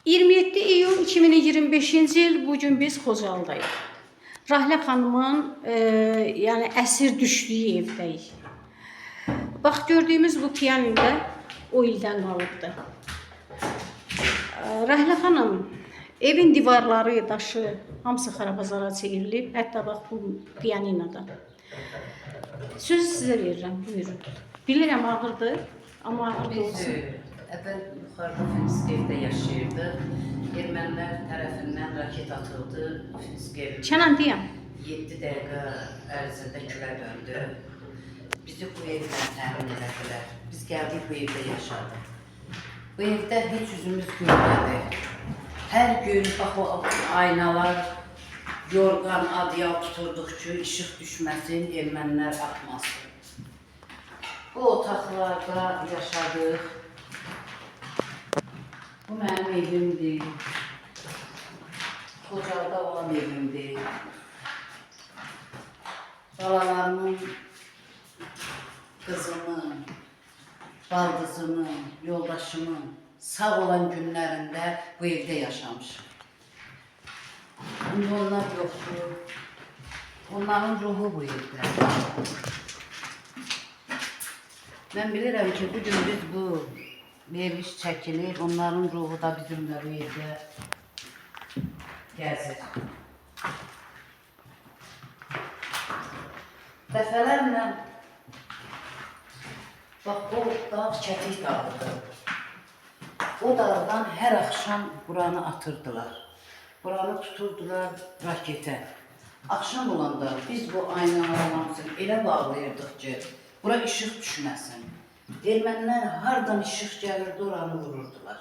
27 iyun 2025-ci il bugün biz Xocaldayıq. Rahlə xanımın yəni əsir düşdüyü evdəyik. Bax gördüyümüz bu piano da o ildən qalıbdı. Rahlə xanım, evin divarları, daşı hamısı xarabazara çevrilib. Hətta bax bu pianino da. Sözü sizə verirəm, buyurun. Bilirəm ağırdır, amma ağır olsun. Əvvəl yuxarıda Finsk evdə yaşayırdıq. Ermənilər tərəfindən raket atıldı. Finsk evi Kənan deyəm. 7 dəqiqə ərzində külə döndü. Bizi bu evdən təmin elədilər. Biz gəldik bu evdə yaşadıq. Bu evdə heç üzümüz gülmədi. Hər gün bax o aynalar, yorğan, adyal tuturduq ki, işıq düşməsin, ermənilər atmasın. Bu otaqlarda yaşadıq. Bu mənim evimdir. Xocalda olan evimdir. Balalarımın, qızımın, baldızımın, yoldaşımın sağ olan günlərində bu evdə yaşamışım. İndi onlar yoxdur. Onların ruhu bu evdə. Mən bilirəm ki, bugün biz bu veriliş çəkilir, onların ruhu da bizimlə bu evdə gəzir. Dəfələrlə bax, o dağ Kətik dağıdır. O dağdan hər axşam buranı atırdılar. Buranı tuturdular raketə. Axşam olanda biz bu aynalarımızı elə bağlayırdıq ki, bura işıq düşməsin. Ermənilər hardan işıq gəlirdi, oranı vururdular.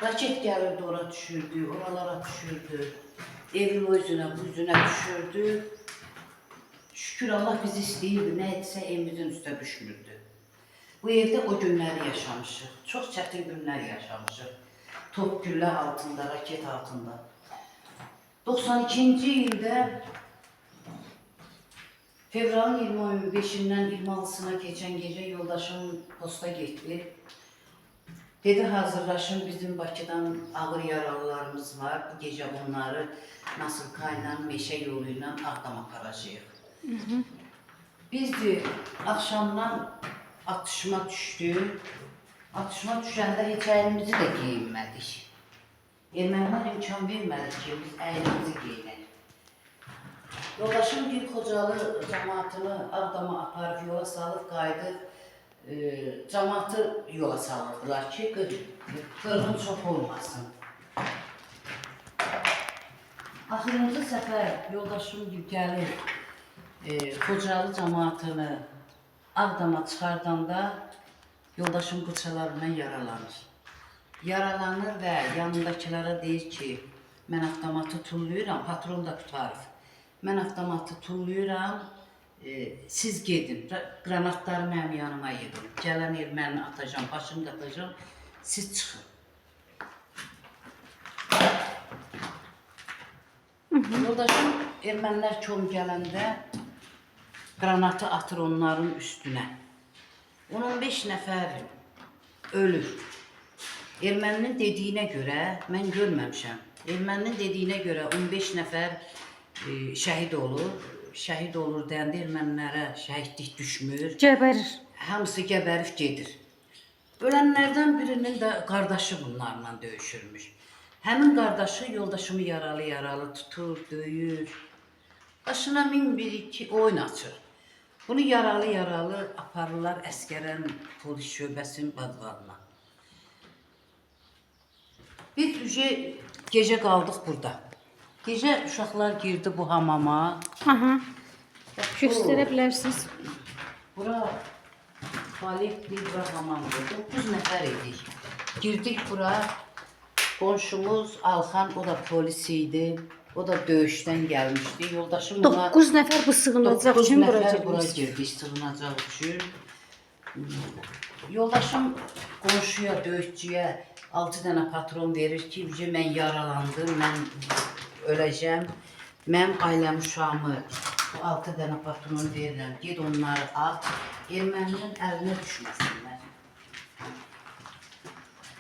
Raket gəlirdi, ora düşürdü, oralara düşürdü. Evin o üzünə, bu üzünə düşürdü. Şükür Allah bizi istəyirdi, nə etsə evimizin üstə düşmürdü. Bu evdə o günləri yaşamışıq. Çox çətin günlər yaşamışıq. Top güllə altında, raket altında. 92-ci ildə fevralın 25-dən 26-sına keçən gecə yoldaşım posta getdi. Dedi, hazırlaşın, bizim Bakıdan ağır yaralılarımız var. Bu gecə onları Nasılka ilə, meşə yolu ilə Ağdam aparacağıq. Biz axşamdan atışma düşdü. Atışma düşəndə heç əlimizi də geyinmədik. Ermənilər imkan vermədi ki, biz əlimizi geyinək. Yoldaşım bir Xocalı cəmaatını Ağdama aparıb yola salıb qayıdıb, cəmaatı yola salırdılar ki, qırğın çox olmasın. Axırıncı səfər yoldaşım gəlir, Xocalı cəmaatını Ağdama çıxardanda yoldaşım qıçalarından yaralanır. Yaralanır və yanındakilara deyir ki, mən avtomatı tulluyuram, patron da tutarıq. Mən avtomatı tulluyuram, siz gedin, qranatları mənim yanıma yedin. Gələn erməni atacam, başını qatacam, siz çıxın. Yoldaşım ermənilər kom gələndə qranatı atır onların üstünə. 15 nəfər ölür. Erməninin dediyinə görə, mən görməmişəm, erməninin dediyinə görə 15 nəfər şəhid olur. Şəhid olur deyəndə ermənilərə şəhidlik düşmür. Gəbərir. Hamısı gəbərib gedir. Ölənlərdən birinin də qardaşı bunlarla döyüşürmüş. Həmin qardaşı yoldaşımı yaralı tutur, döyür. Başına 1001-2 oyun açır. Bunu yaralı aparırlar əskərən polis şöbəsinin badvalına. Biz gecə qaldıq burada. Gecə uşaqlar girdi bu hamama. Aha. Göstərə bilərsiniz. Bura tualetdir, bura hamamdır. 9 nəfər idik. Girdik bura. Qonşumuz Alxan, o da polis idi. O da döyüşdən gəlmişdi. Yoldaşım 9 nəfər bu sığınacaq üçün bura bura girmiş. girdik, sığınacaq üçün. Yoldaşım qonşuya, döyüşçüyə 6 dənə patron verir ki, mən yaralandım, mən öləcəm. Mənim ailəm uşağımı 6 dənə patronu verirəm, ged onları at, erməninin əlinə düşməsinlər.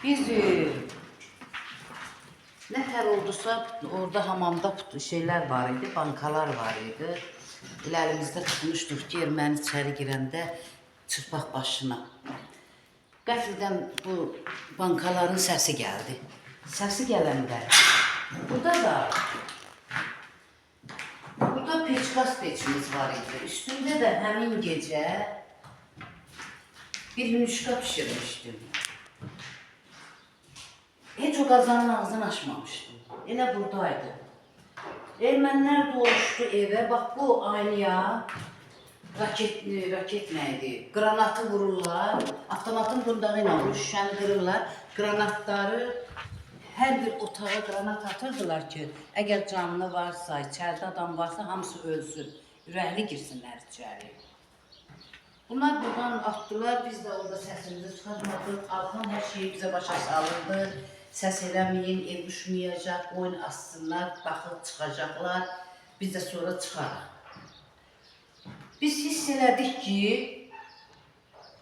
Biz Nə tər oldusa, orada hamamda şeylər var idi, bankalar var idi. Elə əlimizdə tutmuşduq ki, erməni içəri girəndə çırpaq başına. Qəfildən bu bankaların səsi gəldi. Səsi gələndə burada peçkas peçimiz var idi. Üstündə də həmin gecə bir yumuşka pişirmişdim. Heç o qazanın ağzını açmamışdım. Elə buradaydı. Ermənilər doluşdu evə. Bax bu aynaya raket nə idi? Granatı vururlar. Avtomatın bundağı ilə vurur, şüşəni qırırlar. Granatları hər bir otağa granat atırdılar ki, əgər canlı varsa, içəridə adam varsa hamısı ölsün. Ürəkli girsinlər içəri. Bunlar buradan attılar, biz də orada səsimizi çıxartmadıq. Arxan hər şeyi bizə başa salırdı. Səs eləməyin, ev düşməyəcək, oyun assınlar, baxıb çıxacaqlar. Biz də sonra çıxarıq. Biz hiss elədik ki,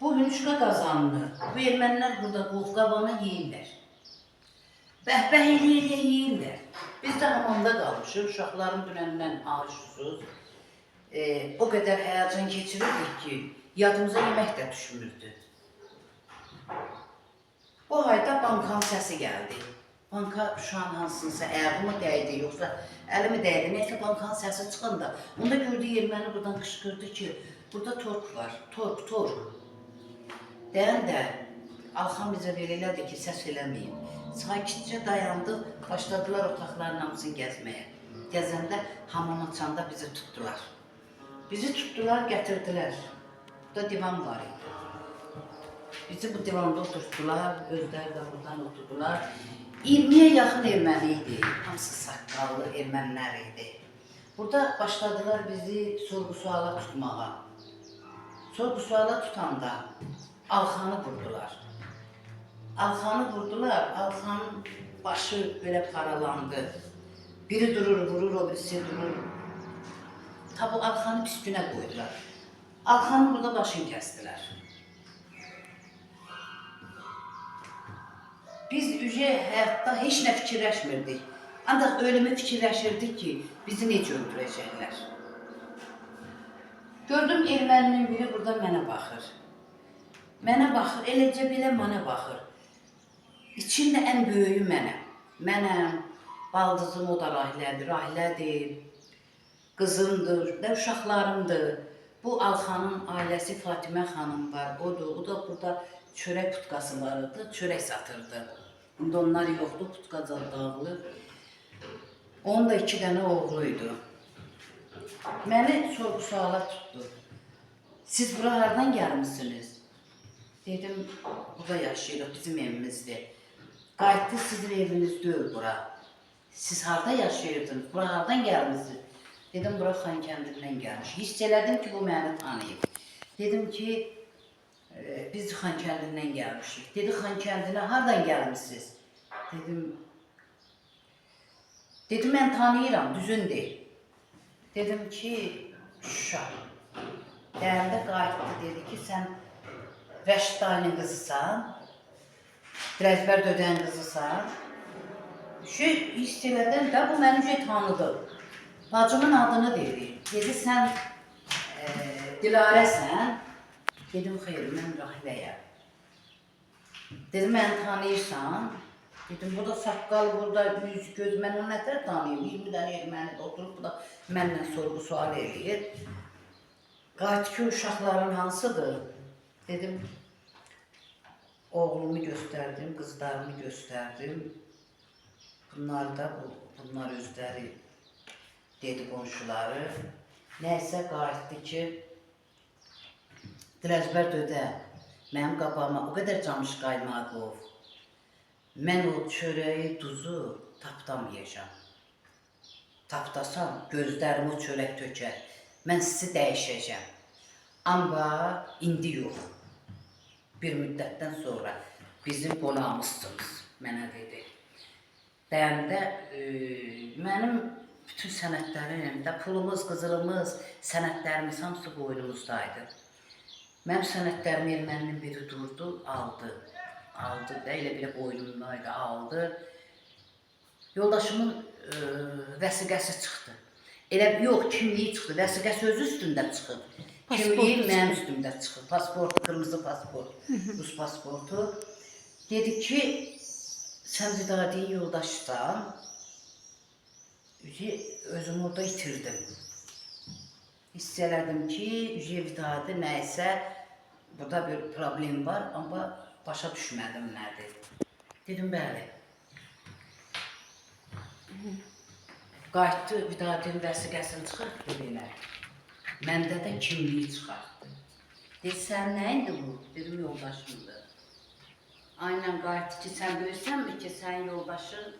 bu hünüşka qazanını, bu ermənilər burada qovqabanı yeyirlər. Bəhbəh eləyir, yeyirlər. Biz də hamamda qalmışıq, uşaqların dünəndən ağışsız. O qədər həyəcan keçirirdik ki, yadımıza yemək də düşmürdü. O hayda bankanın səsi gəldi. Banka uşağın hansınsa ayağımı dəydi, yoxsa əlimi dəydi. Neysə bankanın səsi çıxanda, onda gördüyü erməni buradan qışqırdı ki, burada tork var, tork. Deyən də, Alxan bizə belə elədi ki, səs eləməyin. Sakitcə dayandıq, başladılar otaqların hamısını gəzməyə. Gəzəndə hamam açanda bizi tutdular. Bizi tutdular, gətirdilər. Burada divan var idi. Bizi bu divanda oturtdular, özləri də buradan oturdular. 20'ye yaxın erməni idi, hamısı saqqallı ermənilər idi. Burada başladılar bizi sorğu-suala tutmağa. Sorğu-suala tutanda Alxanı vurdular. Alxanın başı belə paralandı. Biri durur, vurur, o birisi durur. Tabi Alxanı pis günə qoydular. Alxanın burada başını kəsdilər. Biz həyatda heç nə fikirləşmirdik. Ancaq ölümü fikirləşirdik ki, bizi necə öldürəcəklər. Gördüm erməninin biri burada mənə baxır. Eləcə belə mənə baxır. İçində ən böyüyü mənəm. Mənəm, baldızım o da Rahilədir, qızımdır, və uşaqlarımdır. Bu Alxanın ailəsi Fatimə xanım var, odur, o da burada çörək putkası vardı, çörək satırdı. İndi onlar yoxdur, putkaca dağılır. Onun da 2 dənə oğluydu. Məni sorğu-suala tutdu. Siz bura hardan gəlmişsiniz? Dedim, burada yaşayırıq, bizim evimizdir. Qayıtdı, sizin eviniz deyil bura. Siz harda yaşayırdınız, bura hardan gəlmişsiniz? Dedim, bura Xankəndindən gəlmiş. Hiss elədim ki, bu məni tanıyıb. Dedim ki, biz Xankəndindən gəlmişik. Dedi, Xankəndinə hardan gəlmişsiniz? Dedim, mən tanıyıram, düzündür. Dedim ki, Şuşa. Deyəndə qayıtdı, dedi ki, sən Rəşid dayının qızısan, Dirəcbər dödən qızısan. Hiss elədim də, bu məni tanıdı. Bacımın adını dedi. Dedi, sən Dilarəsən. Dedim, xeyr, mən Rahiləyəm. Dedim, məni tanıyırsan. Dedim, burada saqqal, burada yüz göz, mən onu nətər tanıyım? 20 dənə erməni də oturub, bu da mənlə sorğu-sual eləyir. Qayıt ki, uşaqların hansıdır? Dedim, oğlumu göstərdim, qızlarımı göstərdim. Bunlar özləri dedi qonşuları. Nəysə qayıtdı ki, Dirəcbər dödə, mənim qabağıma o qədər camış qaymağı qov. Mən o çörəyi, duzu tapdamayacam. Tapdasam, gözlərimi o çörək tökər. Mən sizi dəyişəcəm. Amma indi yox. Bir müddətdən sonra bizim qonağımızsınız, mənə dedi. Deyəndə mənim bütün sənətlərim, pulumuz, qızılımız, sənətlərimiz hamısı boynumuzdaydı. Mənim sənətlərimi erməninin biri durdu, aldı da elə belə boynumdaydı, aldı. Yoldaşımın vəsiqəsi çıxdı. Elə yox, kimliyi çıxdı. Vəsiqəsi özü üstündə çıxıb. Kimliyi mənim üstümdə çıxıb. Pasport, qırmızı pasport, Rus pasportu. Dedi ki, sən Vidadiyin yoldaşsan. Özümü orada itirdim. Hiss elədim ki, Vidadi nəysə, burada bir problem var, amma başa düşmədim nədir. Dedim, bəli. Qayıtdı, Vidadiyin vəsiqəsini çıxartdı belə. Məndə də kimliyi çıxartdı. Dedi, sən nə indi bu? Dedim, yoldaşımdır. Aynen qayıtdı ki, sən bilirsənmi ki, sən yoldaşın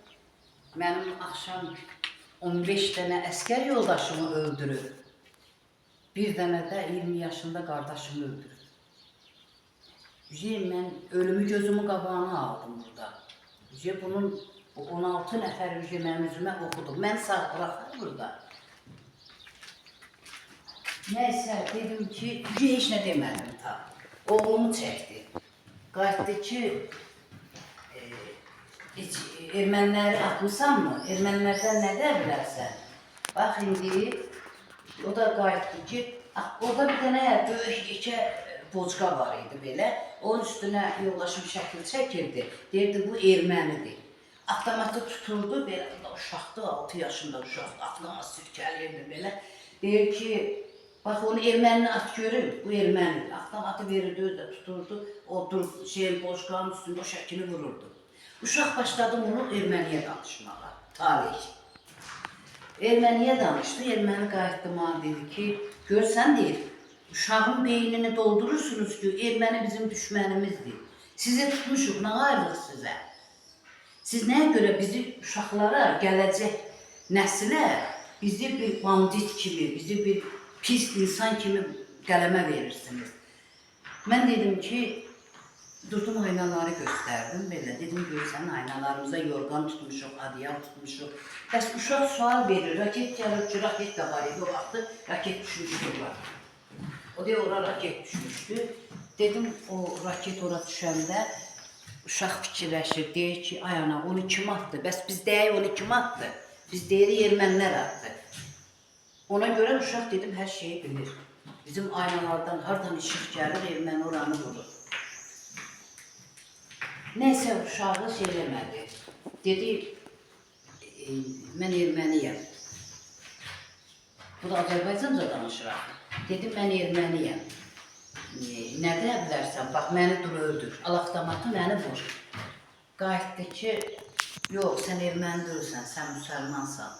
mənim axşam 15 dənə əskər yoldaşımı öldürür. Bir dənə də 20 yaşında qardaşımı öldürür. Mən ölümü gözümün qabağına aldım burada. Bunun 16 nəfər mənim üzümə oxudu. Mən sağ bıraxır burada. Nəysə, dedim ki, heç nə demədim ta. Oğlumu çəkdi. Qayıtdı ki, erməniləri atmışsan mı? Ermənilərdən nə də bilərsən? Bax, indi o da qayıtdı ki, orada bir dənə böyük yekə bocqa var idi belə. Onun üstünə yoldaşım şəkil çəkirdi. Deyirdi, bu ermənidir. Avtomatı tuturdu, belə uşaqdı, 6 yaşında uşaq, avtomat sürkəlirdi belə. Deyir ki, bax onu ermənini at görün, bu ermənidir. Avtomatı verirdi, özü də tuturdu, o bocqanın üstündə o şəkili vururdu. Uşaq başladı onu erməniyə danışmağa, talih. Erməniyə danışdı, erməni qayıtdı mənə dedi ki, görsən deyir, uşağın beynini doldurursunuz ki, erməni bizim düşmənimizdir. Sizi tutmuşuq, nə ayrılıq sizə? Siz nəyə görə bizi uşaqlara, gələcək nəsilə bizi bir bandit kimi, bizi bir pis insan kimi qələmə verirsiniz? Mən dedim ki, durdum aynaları göstərdim belə. Dedim, görsən aynalarımıza yorgan tutmuşuq, adiyal tutmuşuq. Bəs uşaq sual verir, raket gəlir ki, raket də var idi, o vaxtı raket düşmüşdü var. O deyir, ora raket düşmüşdü. Dedim, o raket ora düşəndə uşaq fikirləşir, deyir ki, ay ana, onu kim atdı? Bəs biz deyək, onu kim atdı? Biz deyirik, ermənilər atdı. Ona görə uşaq dedim, hər şeyi bilir. Bizim aynalardan hardan işıq gəlir, erməni oranı vurur. Nəysə, uşağı söyləmədi. Dedi, mən erməniyəm. Bu da Azərbaycanca danışıraq. Dedi, mən erməniyəm. Nə deyə bilərsən? Bax, məni dur öldür. Al-avtomatı məni vur. Qayıtdı ki, yox, sən erməni deyilsən, sən müsəlmansan.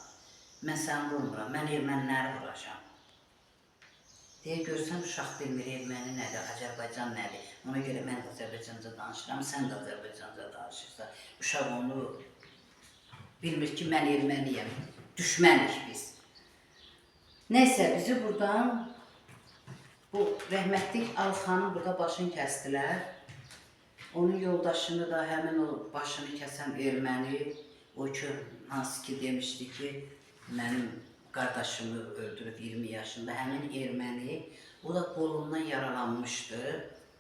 Mən səni vurmuram, mən erməniləri vuracam. Deyə görsən, uşaq bilmir, erməni nədir, Azərbaycan nədir. Ona görə mən Azərbaycanca danışıram, sən də Azərbaycanca danışırsan. Uşaq onu bilmir ki, mən erməniyəm, düşmənik biz. Nəysə, bizi buradan, bu rəhmətlik Alxanın burada başını kəstilər. Onun yoldaşını da həmin o başını kəsən erməni, o ki, hansı ki demişdi ki, mənim qardaşımı öldürüb 20 yaşında, həmin erməni, o da qolundan yaralanmışdı.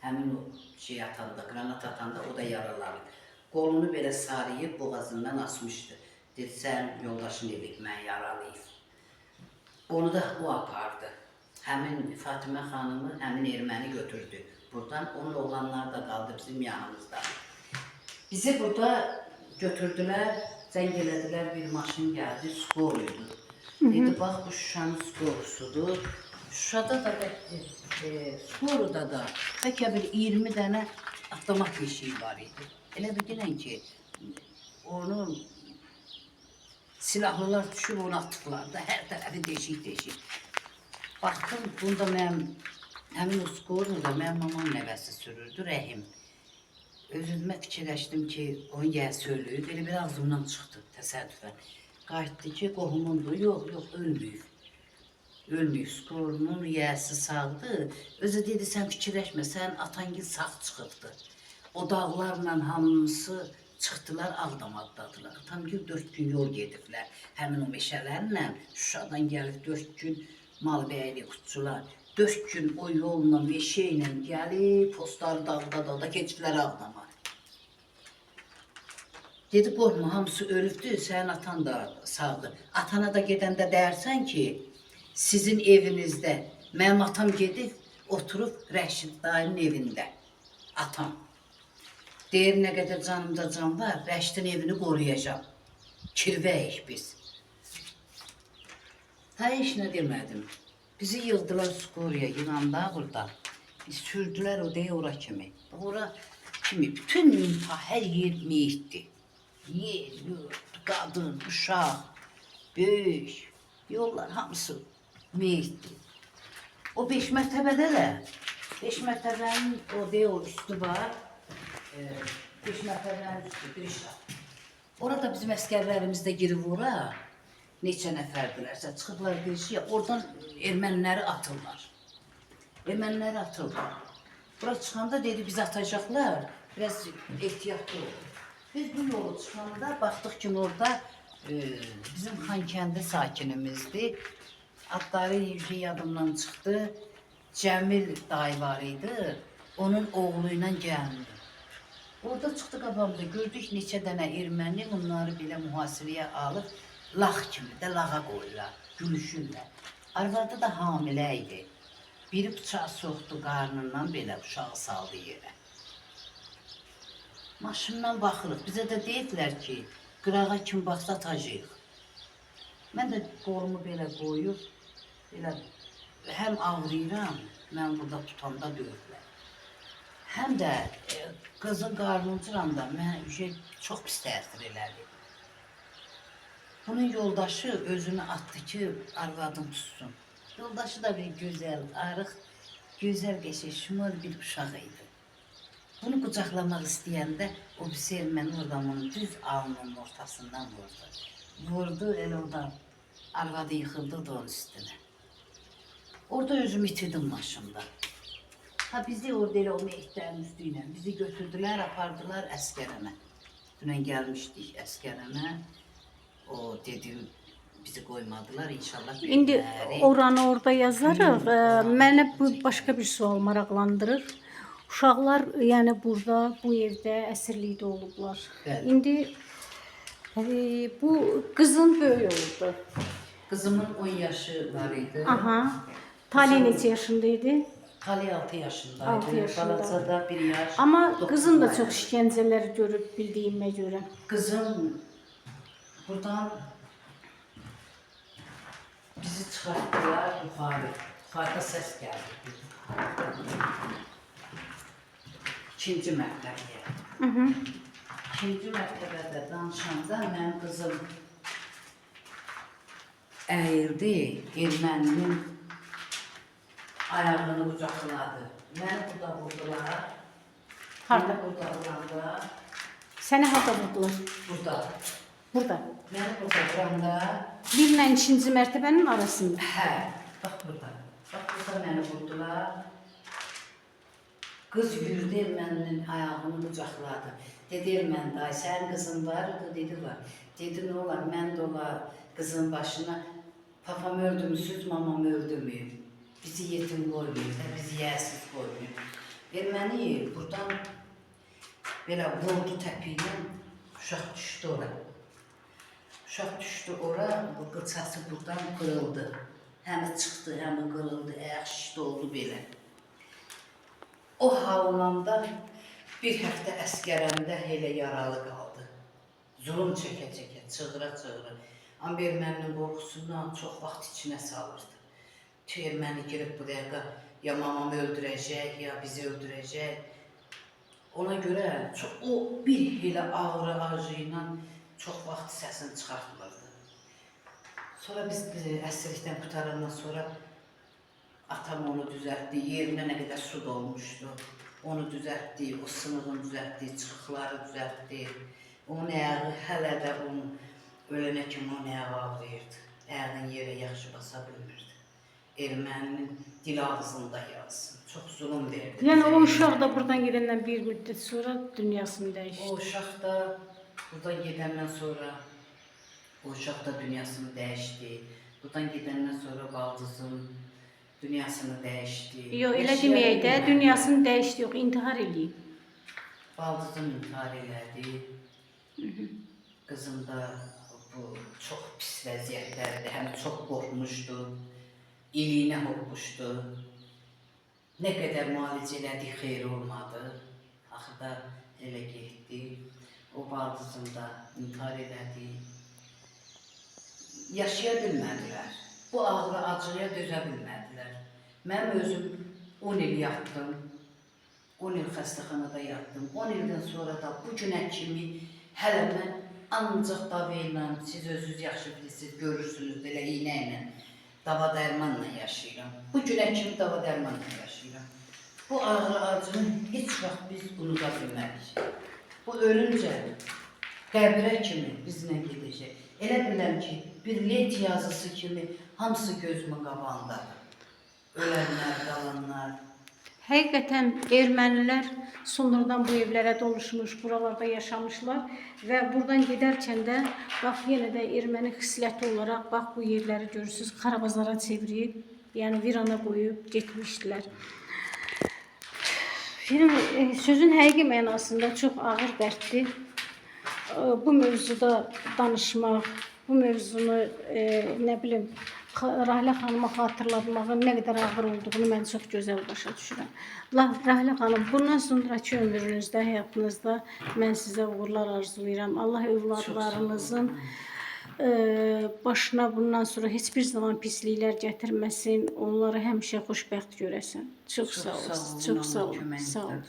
Həmin o şey atanda, qranat atanda o da yaralandı. Qolunu belə sarıyıb boğazından asmışdı. Dedi, sən yoldaşın dedik, mən yaralıyım. Onu da o apardı. Həmin Fatimə xanımı, həmin erməni götürdü. Buradan onun oğlanları da qaldı bizim yanımızda. Bizi burada götürdülər, zəng elədilər, bir maşın gəldi, skor idi. Dedi, bax, bu Şuşanın skorusudur. Şuşada da, skoruda da, bəlkə bir 20 dənə avtomat yeşiyi var idi. Elə bilirəm ki, onun silahlılar düşüb onu atıqlar da, hər tərəfi deşik-deşik. Baxdım, bunda mənim, həmin o skoruda mənim mamam nəvəsi sürürdü, Rəhim. Özümə fikirləşdim ki, onun yəsi ölüb, elə bir ağzımdan çıxdı təsəddüfən. Qayıtdı ki, qohumundur, yox, ölməyib. Ölməyib, skorunun yəsi sağdır. Özü dedi, sən fikirləşmə, sən atangil sağ çıxıbdır. O dağlarla hamısı çıxdılar, Ağdamaddadılar. Atamgil 4 gün yol gediblər. Həmin o meşələrlə Şuşadan gəlib 4 gün Malbəyli qutçular. 4 gün o yolla, meşə ilə gəlib, postları dağda keçiblər Ağdama. Dedi qorxma, hamısı ölübdür, sənin atan da sağdır. Atana da gedəndə deyərsən ki, sizin evinizdə mənim atam gedib, oturub Rəşid dayının evində. Atam. Deyir, nə qədər canımda can var, Rəşidin evini qoruyacağım. Kirvəyik biz. Ta heç nə demədim. Bizi yığdılar Skoriya, yığanda burada. Sürdülər o deyə ora kimi. Ora kimi bütün hər yer meyitdi. Yer, yurt, qadın, uşaq, böyük, yollar hamısı meyitdi. O 5 mərtəbədə də, 5 mərtəbənin o deyə o üstü var. 5 mərtəbənin üstü, bir işlər. Orada bizim əskərlərimiz də girib ora, neçə nəfərdilərsə, çıxıblar girişiyə, oradan erməniləri atırlar. Erməniləri atırlar. Bura çıxanda dedi, biz atacaqlar, biraz ehtiyatlı olur. Biz bu yolu çıxanda baxdıq ki, orada bizim Xankəndi sakinimizdir. Adları yadımdan çıxdı. Cəmil dayı var idi, onun oğluyla gəldi. Orada çıxdı qabağımda, gördük neçə dənə erməni bunları belə mühasirəyə alıb, lağ kimi də lağa qoyurlar, gülüşürlər. Arvadı da hamilə idi. Biri bıçağı soxdu qarnından belə uşağı saldı yerə. Maşından baxırıq, bizə də deyirlər ki, qırağa kim baxsa atacağıq. Mən də qolumu belə qoyub, belə həm ağrıyıram, mən burada tutanda döyürlər. Həm də qızın qarnını cıranda mənə çox pis təsir elədi. Bunun yoldaşı özünü atdı ki, arvadım tutsun. Yoldaşı da bir gözəl, arıq, gözəl qəşəng, şumal bir uşaq idi. Bunu qucaqlamaq istəyəndə o bir erməni oradan onu düz alnının ortasından vurdu. Vurdu, elə oradan arvadı yıxıldı da onun üstünə. Orada özümü itirdim maşında. Ha bizi orada elə o meyitlərin üstü ilə bizi götürdülər, apardılar əskərəmə. Dünən gəlmişdik əskərəmə. O dedim, bizi qoymadılar, inşallah. İndi oranı orada yazarıq. Mənə bu başqa bir sual maraqlandırır. Uşaqlar yəni burada, bu evdə əsirlikdə olublar. Bəli. İndi bu qızın böyük oldu. Qızımın 10 yaşı var idi. Aha. Tali neçə yaşında idi? Tali 6 yaşındaydı. 6 yaşında. Balaca da 1 yaş. Amma qızın da dokuz çox ay. işgəncələr görüb bildiyimə görə. Kızım buradan bizi çıkarttılar yukarı. Yukarıda ses geldi. İkinci mərtəbəyə. İkinci mərtəbədə danışanda mənim qızım əyildi, erməninin ayağını qucaqladı. Məni burada vurdular. Harda? Burada vuranda, Səni harda vurdular? burada. Burada. Məni burada vuranda, Birlə ikinci mərtəbənin arasında. hə, bax burada. Bax burada məni vurdular. Qız yürüdü erməninin ayağını qucaqladı. Dedi erməni dayı, sənin qızın var? O da dedi var. Dedi nə olar, mən də olar qızın başına papam öldürmüsünüz, mamam öldürmüyüm. Bizi yetim qoymayın, bizi yəsiz qoymayın. Erməni buradan belə vurdu təpiylə, uşaq düşdü ora. Uşaq düşdü ora, bu qıçası buradan qırıldı. Həmi çıxdı, həmi qırıldı, ayaq şişdi oldu belə. O halında bir həftə əskərəmdə elə yaralı qaldı. Zulum çəkə-çəkə, çığıra-çığıra. Amma erməninin qorxusundan çox vaxt içinə salırdı. Erməni girib bu dəqiqə ya mamamı öldürəcək, ya bizi öldürəcək. Ona görə o bir elə ağrı acıyla çox vaxt səsini çıxartmırdı. Sonra biz əsirlikdən qutarandan sonra atam onu düzəltdi, yerinə nə qədər su dolmuşdu. Onu düzəltdi, o sınığını düzəltdi, çıxıqları düzəltdi. Onun ayağı hələ də onun ölənə kimi onun ayağı ağrıyırdı. Ayağını yerə yaxşı basa bilmirdi. Erməninin dil ağzında yazsın. Çox zulum verdi. Yəni o uşaq da buradan gedəndən bir müddət sonra dünyasını dəyişdi. O uşaq da buradan gedəndən sonra o uşaq da dünyasını dəyişdi. Buradan gedəndən sonra baldızın dünyasını dəyişdi. Yox, elə deməyək də, dünyasını dəyişdi, yox, intihar eləyib. Baldızın intihar elədi. Qızım da bu çox pis vəziyyətlərdir, həm çox qorxmuşdu, iliyinə hopmuşdu. Nə qədər müalicə elədik, xeyir olmadı. Axırda elə getdi. O baldızım da intihar elədi. Yaşaya bilmədilər. Bu ağrı acıya dözə bilmədilər. Mənim özüm 10 il yatdım. 10 il xəstəxanada yatdım. 10 ildən sonra da bu günə kimi hələ mən ancaq dava ilə, siz özünüz yaxşı bilirsiniz, görürsünüz elə iynə ilə, dava dərmanla yaşayıram. Bu günə kimi dava dərmanla yaşayıram. Bu ağrı acını heç vaxt biz unuda bilmərik. Bu ölüncə qəbrə kimi bizlə gedəcək. Elə biləm ki, bir let yazısı kimi hamısı gözümün qabağındadır. Ölənlər, qalanlar. Həqiqətən ermənilər sonradan bu evlərə doluşmuş, buralarda yaşamışlar və buradan gedərkən də bax yenə də erməni xisləti olaraq bax bu yerləri görürsüz, xarabazara çevirib, yəni virana qoyub getmişdilər. Yəni sözün həqiqi mənasında çox ağır dərddir. Bu mövzuda danışmaq, bu mövzunu nə bilim Rahilə xanıma xatırlatmağın nə qədər ağır olduğunu mən çox gözəl başa düşürəm. Rahilə xanım, bundan sonraki ömrünüzdə, həyatınızda mən sizə uğurlar arzulayıram. Allah övladlarınızın başına bundan sonra heç bir zaman pisliklər gətirməsin, onları həmişə xoşbəxt görəsən. Çox sağ olun. Çox sağ olun. Sağ olun.